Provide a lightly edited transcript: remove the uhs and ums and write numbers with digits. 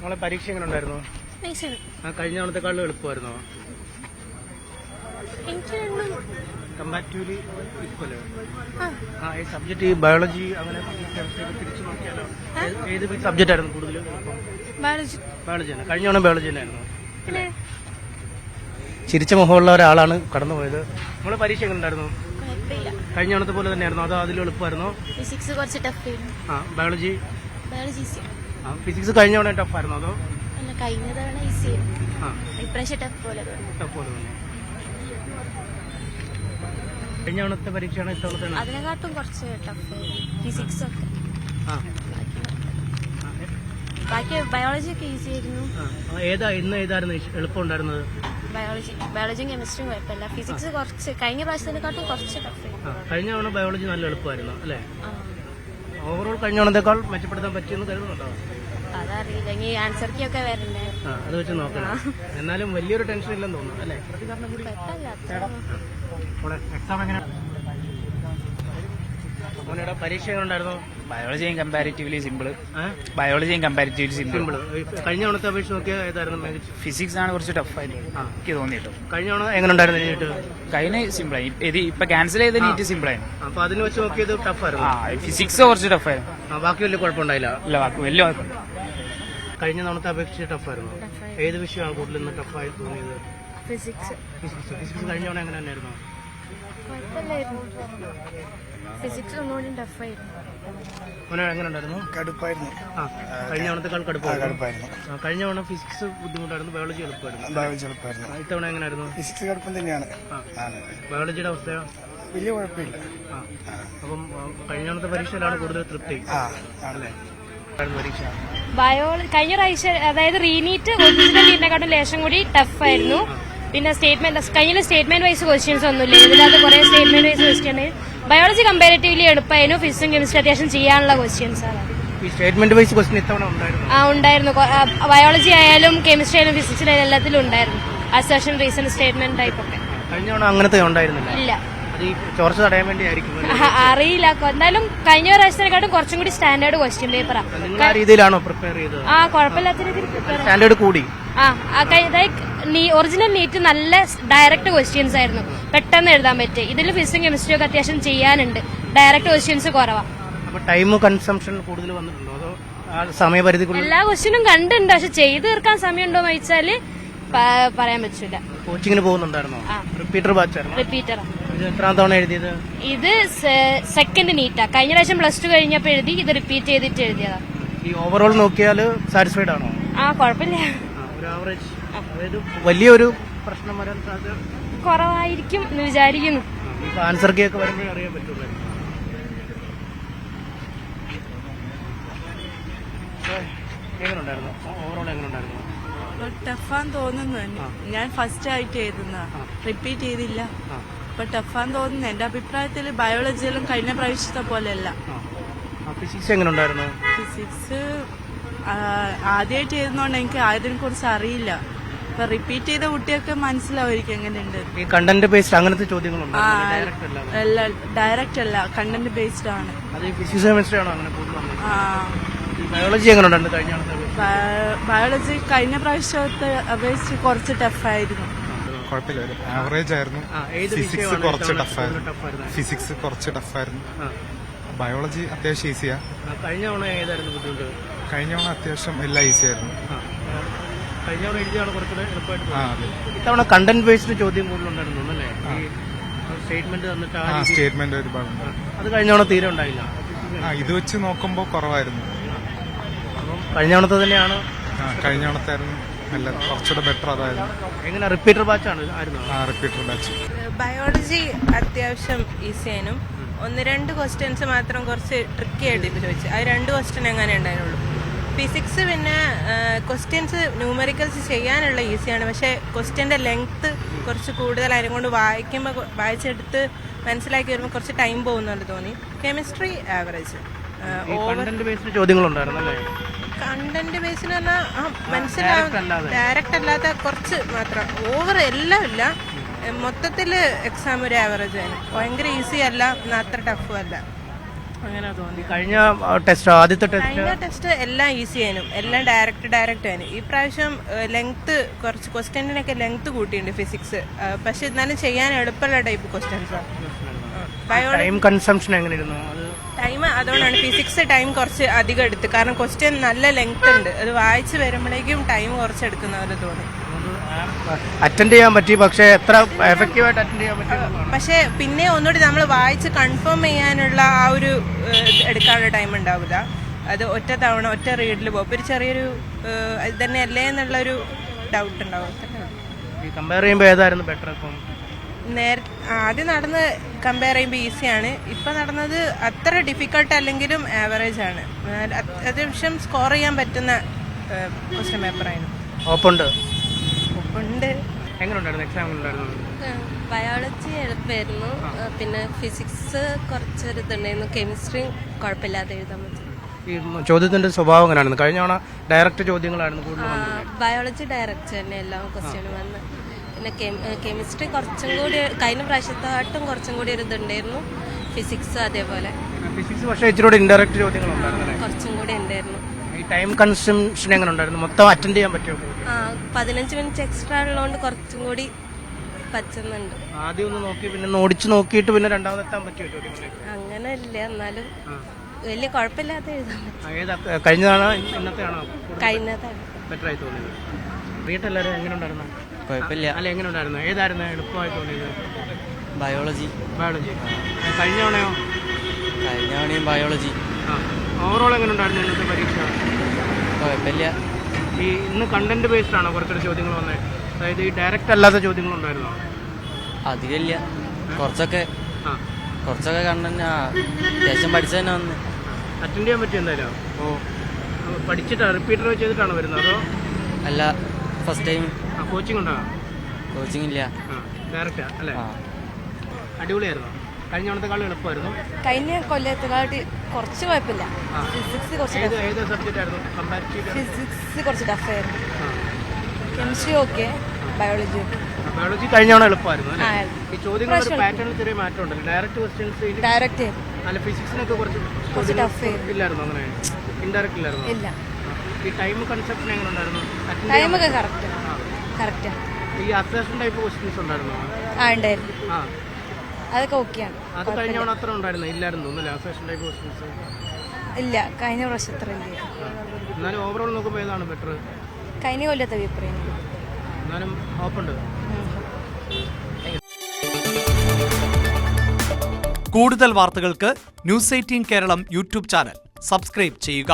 നമ്മളെ പരീക്ഷ എങ്ങനെ ഉണ്ടായിരുന്നു? കഴിഞ്ഞ തവണത്തെക്കാളും എളുപ്പമായിരുന്നോ? Comparatively equal. ഈ സബ്ജക്ട് ഈ ബയോളജി അങ്ങനെ തിരിച്ചു നോക്കിയാലോ ഏത് സബ്ജക്റ്റ് ആയിരുന്നു കൂടുതൽ? ബയോളജി തന്നെ. കഴിഞ്ഞ തവണ ബയോളജി തന്നെയായിരുന്നു അല്ലേ? ചിരിച്ച മുഖമുള്ള ഒരാളാണ് കടന്നുപോയത്. നമ്മളെ പരീക്ഷ എങ്ങനെ ഉണ്ടായിരുന്നു? കഴിഞ്ഞ തവണത്തെ പോലെ തന്നെയായിരുന്നു അതോ അതിൽ എളുപ്പമായിരുന്നോ? ഫിസിക്സ് കുറച്ച് ടഫ് ആയിരുന്നു. Biology easy. ഫിസിക്സ് കഴിഞ്ഞ തവണ ടഫ് ആയിരുന്നോ അതോ? അല്ല, കഴിഞ്ഞ തവണ ഈസി ആയിരുന്നു. ഇപ്രാവശ്യം ടഫ് പോലെ തോന്നി. കഴിഞ്ഞ തവണത്തെ പരീക്ഷയാണ് ഇത്തവണത്തെ? അതിനെക്കാട്ടും കുറച്ച് ടഫ് ഫിസിക്സ് ഒക്കെ. ബാക്കി ബയോളജി ഒക്കെ ഈസി ആയിരുന്നു. ഏതായിരുന്നു എളുപ്പം ഉണ്ടായിരുന്നത്? ബയോളജിയും കെമിസ്ട്രിയും കുഴപ്പമില്ല. ഫിസിക്സ് കുറച്ച് കഴിഞ്ഞ പ്രാവശ്യത്തിനെക്കാട്ടും കുറച്ച് ടഫ്. കഴിഞ്ഞ തവണ ബയോളജി നല്ല എളുപ്പമായിരുന്നു അല്ലേ? ഓവറോൾ കഴിഞ്ഞ തവണത്തേക്കാൾ മെച്ചപ്പെടുത്താൻ പറ്റിയെന്ന് കരുതുന്നുണ്ടോ? അതറിയില്ല, ഇനി ആൻസർ കീ ഒക്കെ വരണ്ടേ, അത് വെച്ച് നോക്കണം. എന്നാലും വലിയൊരു ടെൻഷൻ ഇല്ലെന്ന് തോന്നുന്നു അല്ലേ? എക്സാം എങ്ങനെ പരീക്ഷ എങ്ങനെ ഉണ്ടായിരുന്നു? ബയോളജിയും കമ്പാരിറ്റീവ്ലി സിമ്പിൾ. കഴിഞ്ഞ തവണത്തെ അപേക്ഷ നോക്കിയാൽ ഏതായിരുന്നു? ഫിസിക്സ് ആണ് കുറച്ച് ടഫായിട്ട് എനിക്ക് തോന്നിയിട്ടു. കഴിഞ്ഞ തവണ എങ്ങനെ ഉണ്ടായിരുന്നു? കഴിഞ്ഞ സിമ്പിളായി. ഇപ്പൊ ക്യാൻസൽ ചെയ്ത നീറ്റ് സിമ്പിളായിരുന്നു. അപ്പൊ അതിന് വെച്ച് നോക്കിയത് ടഫായിരുന്നു. ഫിസിക്സ് കുറച്ച് ടഫായിരുന്നു. ബാക്കി വലിയ കുഴപ്പമുണ്ടായില്ല. ഇല്ല, വലിയ കുഴപ്പമില്ല. കഴിഞ്ഞ തവണത്തെ അപേക്ഷിച്ച് ടഫായിരുന്നു. ഏത് വിഷയമാണ് കൂടുതൽ ടഫായി തോന്നിയത്? ഫിസിക്സ്. കഴിഞ്ഞ തവണ എങ്ങനെ തന്നെയായിരുന്നു? ഫിസിക്സ് ഒന്നുകൂടി ടഫായിരുന്നു. എങ്ങനെ ഉണ്ടായിരുന്നു? കടുപ്പായിരുന്നു. കഴിഞ്ഞ തവണത്തെക്കാൾ കടുപ്പായിരുന്നു. കഴിഞ്ഞ തവണ ഫിസിക്സ് ബുദ്ധിമുട്ടായിരുന്നു, ബയോളജി എളുപ്പമായിരുന്നു. ഇത്തവണ എങ്ങനെയായിരുന്നു? ഫിസിക്സ് കടുപ്പം തന്നെയാണ്. ബയോളജിയുടെ അവസ്ഥയോ? വലിയ കുഴപ്പമില്ല. അപ്പം കഴിഞ്ഞ തവണത്തെ പരീക്ഷയിലാണ് കൂടുതൽ തൃപ്തി അല്ലേ? പരീക്ഷ കഴിഞ്ഞ പ്രാവശ്യം അതായത് റീനീറ്റ് ഒറിജിനൽ നീറ്റിനെക്കാട്ടും ലേശം കൂടി ടഫായിരുന്നു. പിന്നെ കഴിഞ്ഞ സ്റ്റേറ്റ്മെന്റ് വൈസ് ക്വസ്റ്റ്യൻസ് ഒന്നുമില്ല. ഇതിനകത്ത് കുറെ statement vice question. Biology comparatively എളുപ്പമായിരുന്നു. ഫിസിക്സും കെമിസ്ട്രി അത്യാവശ്യം ചെയ്യാനുള്ള ക്വസ്റ്റ്യൻസ് ആണ്. സ്റ്റേറ്റ്മെന്റ് വൈസ് ക്വസ്റ്റ്യൻ ഇത്തവണ ഉണ്ടായിരുന്നു. ബയോളജി ആയാലും കെമിസ്ട്രി ആയാലും ഫിസിക്സിലായാലും എല്ലാത്തിലും ഉണ്ടായിരുന്നു. അസർഷൻ, റീസൺ, സ്റ്റേറ്റ്മെന്റ് ടൈപ്പ് ഒക്കെ. കഴിഞ്ഞ തവണ അങ്ങനത്തെ ഉണ്ടായിരുന്നില്ല. ഇല്ല, ചോർച്ച തടയാൻ വേണ്ടി ആയിരിക്കും. അറിയില്ല. എന്തായാലും കഴിഞ്ഞ പ്രാവശ്യത്തിനെക്കാട്ടും കുറച്ചും കൂടി സ്റ്റാൻഡേർഡ് ക്വസ്റ്റ്യൻ പേപ്പറാണ്. രീതിയിലാണോ പ്രിപ്പയർ ചെയ്തത്? കുഴപ്പമില്ലാത്ത രീതിയിൽ സ്റ്റാൻഡേർഡ് കൂടി. ഒറിജിനൽ നീറ്റ് നല്ല ഡയറക്റ്റ് ക്വസ്റ്റ്യൻസ് ആയിരുന്നു, പെട്ടെന്ന് എഴുതാൻ പറ്റും. ഇതിൽ ഫിസിക്സും കെമിസ്ട്രിയും ഒക്കെ അത്യാവശ്യം ചെയ്യാനുണ്ട്. ഡയറക്റ്റ് ക്വസ്റ്റ്യൻസ് കുറവാണ്. ടൈം കൺസംഷൻ കൂടുതൽ വന്നിട്ടുണ്ടോ അതോ സമയപരിധി? എല്ലാ ക്വസ്റ്റ്യനും കണ്ടുണ്ട്, പക്ഷെ ചെയ്ത് തീർക്കാൻ സമയമുണ്ടോന്ന് ചോദിച്ചാല് പറയാൻ പറ്റില്ല. കോച്ചിങ്ങിന് പോകുന്നുണ്ടായിരുന്നോ? റിപ്പീറ്റർ എത്രാം തവണ എഴുതിയത്? ഇത് സെക്കൻഡ് നീറ്റാ. കഴിഞ്ഞ പ്രാവശ്യം +2 കഴിഞ്ഞപ്പോ എഴുതി, ഇത് റിപ്പീറ്റ് ചെയ്തിട്ട് എഴുതിയതാ. ഈ ഓവറോൾ നോക്കിയാൽ സാറ്റിസ്ഫൈഡ് ആണോ? കുഴപ്പമില്ല. ഒരു ആവറേജ്. അതായത് വലിയൊരു പ്രശ്നം വരാൻ സാധ്യത കുറവായിരിക്കും എന്ന് വിചാരിക്കുന്നു. ആൻസർ കീ ഒക്കെ വരുമ്പോഴേ അറിയാൻ പറ്റുള്ളൂ. എങ്ങനെ ഉണ്ടായിരുന്നു ഓവറോൾ? എങ്ങനെ ഉണ്ടായിരുന്നു? ടഫാന്ന് തോന്നുന്നു. ഞാൻ ഫസ്റ്റ് ആയിട്ട് എഴുതുന്ന, റിപ്പീറ്റ് ചെയ്തില്ല. അപ്പൊ ടഫാന്ന് തോന്നുന്നു. എന്റെ അഭിപ്രായത്തിൽ ബയോളജിയിലും കഴിഞ്ഞ പ്രാവശ്യത്തെ പോലെയല്ല. ഫിസിക്സ് എങ്ങനെ ഉണ്ടായിരുന്നു? ഫിസിക്സ് ആദ്യമായിട്ട് എഴുതുന്നോണ്ട് എനിക്ക് അതിനെ കുറിച്ച് അറിയില്ല. അപ്പൊ റിപ്പീറ്റ് ചെയ്ത കുട്ടിയൊക്കെ മനസ്സിലാവുമായിരിക്കും എങ്ങനെയുണ്ട്. ഈ കണ്ടന്റ് ബേസ്ഡ് അങ്ങനത്തെ ചോദ്യങ്ങളുണ്ട്? ഡയറക്റ്റ് അല്ല, കണ്ടന്റ് ബേസ്ഡ് ആണ്. ഫിസിക്സ് കെമിസ്ട്രി ആണോ അങ്ങനെ കൂടുതൽ? ബയോളജി എങ്ങനെ ഉണ്ടായിരുന്നു കഴിഞ്ഞ? ബയോളജി കഴിഞ്ഞ പ്രാവശ്യത്തെ അപേക്ഷിച്ച് കുറച്ച് ടഫായിരുന്നു. കുഴപ്പമില്ല, ആവറേജ് ആയിരുന്നു. ഫിസിക്സ് കുറച്ച് ടഫായിരുന്നു. ബയോളജി അത്യാവശ്യം ഈസിയാ. കഴിഞ്ഞ തവണ ഏതായിരുന്നു ബുദ്ധിമുട്ട്? കഴിഞ്ഞ തവണ അത്യാവശ്യം എല്ലാം ഈസി ആയിരുന്നു. കഴിഞ്ഞ തവണ എഴുതിയാണ് കുറച്ചുകൂടെ എളുപ്പമായിട്ട്. ഇത്തവണ കണ്ടന്റ് ബേസ്ഡ് ചോദ്യം കൂടുതലുണ്ടായിരുന്നു അല്ലേ? സ്റ്റേറ്റ്മെന്റ് തന്നിട്ട് സ്റ്റേറ്റ്മെന്റ് ഒരുപാടുണ്ട്. അത് കഴിഞ്ഞ തവണ തീരെ ഉണ്ടായില്ല. ഇത് വെച്ച് നോക്കുമ്പോൾ കുറവായിരുന്നു. കഴിഞ്ഞ തവണത്തെ തന്നെയാണ്? കഴിഞ്ഞ തവണത്തായിരുന്നു കുറച്ചുകൂടെ ബെറ്റർ അതായിരുന്നു. എങ്ങനെ റിപ്പീറ്റർ ബാച്ച് ആണ്? Repeater batch. ബയോളജി അത്യാവശ്യം ഈസിയാനും 1-2 ക്വസ്റ്റ്യൻസ് മാത്രം കുറച്ച് ട്രിക്കി ആയിട്ട് ഇപ്പൊ ചോദിച്ചു. അത് 2 ക്വസ്റ്റ്യൻ എങ്ങനെ ഉണ്ടായിരുന്നുള്ളൂ. ഫിസിക്സ് പിന്നെ ക്വസ്റ്റ്യൻസ് ന്യൂമറിക്കൽസ് ചെയ്യാനുള്ള ഈസിയാണ്, പക്ഷെ ക്വസ്റ്റ്യന്റെ ലെങ്ത് കുറച്ച് കൂടുതലായതും കൊണ്ട് വായിച്ചെടുത്ത് മനസ്സിലാക്കി വരുമ്പോൾ കുറച്ച് ടൈം പോകുന്നുണ്ട് തോന്നി. Chemistry average. കണ്ടന്റ് ബേസ്ഡ് ചോദ്യങ്ങളുണ്ടായിരുന്നല്ലേ? കണ്ടന്റ് ബേസിന് പറഞ്ഞാൽ മനസ്സിലാവും, ഡയറക്റ്റ് അല്ലാത്ത കുറച്ച് മാത്രം. ഓവർ എല്ലാം ഇല്ല. മൊത്തത്തില് എക്സാം ഒരു ആവറേജ് ആണ്. ഭയങ്കര ഈസി അല്ല, അത്ര ടഫും അല്ല. അങ്ങനെ തോന്നി. കഴിഞ്ഞ ടെസ്റ്റ് ആദ്യത്തെ കഴിഞ്ഞ ടെസ്റ്റ് ടെസ്റ്റ് എല്ലാം ഈസി ആയിരുന്നു, എല്ലാം ഡയറക്റ്റ് ആയിരുന്നു. ഈ പ്രാവശ്യം ലെങ്ത് കുറച്ച് ക്വസ്റ്റ്യൻറ്റിനൊക്കെ ലെങ്ത് കൂട്ടിയിട്ടുണ്ട് ഫിസിക്സ്. പക്ഷെ എന്നാലും ചെയ്യാൻ എളുപ്പമുള്ള ടൈപ്പ് ക്വസ്റ്റ്യൻസാണ്. ടൈം കൺസംഷൻ എങ്ങനെയായിരുന്നു അത്? ടൈം അതുകൊണ്ടാണ് ഫിസിക്സ് ടൈം കുറച്ച് അധികം എടുത്ത്, കാരണം ക്വസ്റ്റ്യൻ നല്ല ലെങ്ത് ഉണ്ട്, അത് വായിച്ച് വരുമ്പോഴേക്കും ടൈം കുറച്ച് എടുക്കുന്ന പോലെ തോന്നി. അറ്റൻഡ് ചെയ്യാൻ പറ്റി, പക്ഷെ എത്ര എഫക്റ്റീവായിട്ട് അറ്റൻഡ് ചെയ്യാൻ പറ്റി? പക്ഷെ പിന്നെ ഒന്നുകൂടി നമ്മൾ വായിച്ച് കൺഫേം ചെയ്യാനുള്ള ആ ഒരു എടുക്കാനുള്ള ടൈം ഉണ്ടാവില്ല. അത് ഒറ്റ തവണ ഒറ്റ റീഡിൽ പോകും. ഒരു ചെറിയൊരു ഇത് തന്നെയല്ലേ എന്നുള്ളൊരു ഡൗട്ട് ഉണ്ടാവും. ഈ കമ്പയർ ചെയ്യുമ്പോൾ ഏതായിരുന്നു ബെറ്റർ? ഇപ്പം ആദ്യം നടന്ന് കമ്പയർ ചെയ്യുമ്പോൾ ഈസിയാണ്, ഇപ്പം നടന്നത് അത്ര ഡിഫിക്കൾട്ട് അല്ലെങ്കിലും ആവറേജ് ആണ്. അത്യാവശ്യം സ്കോർ ചെയ്യാൻ പറ്റുന്ന ക്വസ്റ്റ്യൻ പേപ്പറായിരുന്നു. ഓപ്പുണ്ട് ഉണ്ട്. എങ്ങനെയുണ്ടായിരുന്നു എക്സാം? ഉണ്ടായിരുന്നു ബയോളജി എളുപ്പമായിരുന്നു, പിന്നെ ഫിസിക്സ് കുറച്ചൊരു ഇതുണ്ടായിരുന്നു, കെമിസ്ട്രി കുഴപ്പമില്ലാതെ എഴുതാൻ പറ്റും. ഈ ചോദ്യത്തിന്റെ സ്വഭാവം എങ്ങനെയായിരുന്നു? കഴിഞ്ഞ തവണ ഡയറക്റ്റ് ചോദ്യങ്ങളായിരുന്നു കൂടുതൽ. ബയോളജി ഡയറക്റ്റ് തന്നെ എല്ലാ ക്വസ്റ്റ്യനും വന്ന്. പിന്നെ കെമിസ്ട്രി കുറച്ചും കൂടി കഴിഞ്ഞ പ്രാവശ്യത്തായിട്ടും കുറച്ചും കൂടി ഒരു ഇതുണ്ടായിരുന്നു. ഫിസിക്സ് അതേപോലെ ഫിസിക്സ് പക്ഷേ ഇച്ചിരി ഇൻഡയറക്റ്റ് ചോദ്യങ്ങളുണ്ടായിരുന്നു, കുറച്ചും കൂടി ഉണ്ടായിരുന്നു. ഈ ടൈം കൺസംഷൻ എങ്ങനെ ഉണ്ടായിരുന്നു? മൊത്തം അറ്റൻഡ് ചെയ്യാൻ പറ്റുമോ? 15 മിനിറ്റ് എക്സ്ട്രാ ഉള്ളതുകൊണ്ട് കുറച്ചും കൂടി പറ്റുന്നുണ്ട്. ആദ്യം ഒന്ന് നോക്കി പിന്നെ ഓടിച്ച് നോക്കിയിട്ട് പിന്നെ രണ്ടാമതെത്താൻ പറ്റുമോ ചോദ്യങ്ങളിലേക്ക്? അങ്ങനെ ഇല്ല, എന്നാലും വലിയ കുഴപ്പമില്ലാതെ എഴുതാൻ പറ്റും. കഴിഞ്ഞതാണോ ഇന്നത്തെയാണോ കഴിഞ്ഞതാണ് ബെറ്ററായി തോന്നിയത്? വീട്ടിലെല്ലാവരും എങ്ങനെ ഉണ്ടായിരുന്നു? കുഴപ്പമില്ല. അല്ല എങ്ങനെ ഉണ്ടായിരുന്നു? ഏതായിരുന്നു എളുപ്പമായി തോന്നിയത്? ബയോളജി. കഴിഞ്ഞ തവണയോ? കഴിഞ്ഞ തവണയും ബയോളജി. ഓവറോൾ എങ്ങനെ ഉണ്ടായിരുന്നു ഇന്നത്തെ പരീക്ഷ? കുഴപ്പമില്ല. ഈ ഇന്ന് കണ്ടന്റ് ബേസ്ഡ് ആണോ കുറച്ചൊരു ചോദ്യങ്ങൾ വന്നത്? അതായത് ഈ ഡയറക്റ്റ് അല്ലാത്ത ചോദ്യങ്ങളുണ്ടായിരുന്നോ? അധികമില്ല, കുറച്ചൊക്കെ കണ്ടന്റ് അത്യാവശ്യം പഠിച്ചു തന്നെ വന്ന്. അറ്റൻഡ് ചെയ്യാൻ പറ്റും എന്തായാലും? പഠിച്ചിട്ടാണ് റിപ്പീറ്റർ ചെയ്തിട്ടാണോ വരുന്നത് അതോ? അല്ല, ഫസ്റ്റ് ടൈം. കോച്ചിങ് ഉണ്ടോ? കോച്ചിങ് ഇല്ല, ഡയറക്റ്റാ അല്ലേ? അടിപൊളിയായിരുന്നു. കഴിഞ്ഞ തവണത്തെക്കാളും എളുപ്പമായിരുന്നു. കഴിഞ്ഞ കൊല്ലത്തെക്കാട്ടി കുറച്ച് കുഴപ്പമില്ല. ഫിസിക്സ് കുറച്ച് ഏത് സബ്ജക്റ്റ് ആയിരുന്നു കമ്പാരിറ്റീവ്? ഫിസിക്സ് കുറച്ച് ടഫായിരുന്നു. Chemistry okay, biology okay. Biology കഴിഞ്ഞ തവണ എളുപ്പമായിരുന്നു അല്ലേ? ഈ ചോദ്യങ്ങളുടെ പാറ്റേണിൽ ചെറിയ മാറ്റം ഉണ്ടല്ലോ. ഡയറക്റ്റ് ക്വസ്റ്റ്യൻസ് ഡയറക്റ്റ് അല്ല, ഫിസിക്സിനൊക്കെ കുറച്ച് ടഫ് ഇല്ലായിരുന്നു, അങ്ങനെ ഇൻഡയറക്റ്റ് ഇല്ലായിരുന്നു. ഇല്ല. ഈ ടൈം കൺസെപ്ഷൻ എങ്ങനെ ഉണ്ടായിരുന്നു? ടൈമൊക്കെ കറക്റ്റ്. ഈ അസേഷൻ ടൈപ്പ് ക്വസ്റ്റ്യൻസ് ഉണ്ടായിരുന്നു? ഉണ്ടായിരുന്നു, അതൊക്കെ ഓക്കെയാണ്. അത് കഴിഞ്ഞ തവണ അത്ര ഉണ്ടായിരുന്നു ഇല്ലായിരുന്നു തോന്നുന്നില്ല അസേഷൻ ടൈപ്പ് ക്വസ്റ്റ്യൻസ്? ഇല്ല, കഴിഞ്ഞ പ്രാവശ്യം അത്ര ഇല്ല. എന്നാലും ഓവറോൾ നോക്കുമ്പോൾ ഏതാണ് ബെറ്റർ? കഴിഞ്ഞ കൊല്ലത്തെ പേപ്പർ എന്നാലും ഓപ്പുണ്ട്. കൂടുതൽ വാർത്തകൾക്ക് news 18 Keralam YouTube channel subscribe ചെയ്യുക.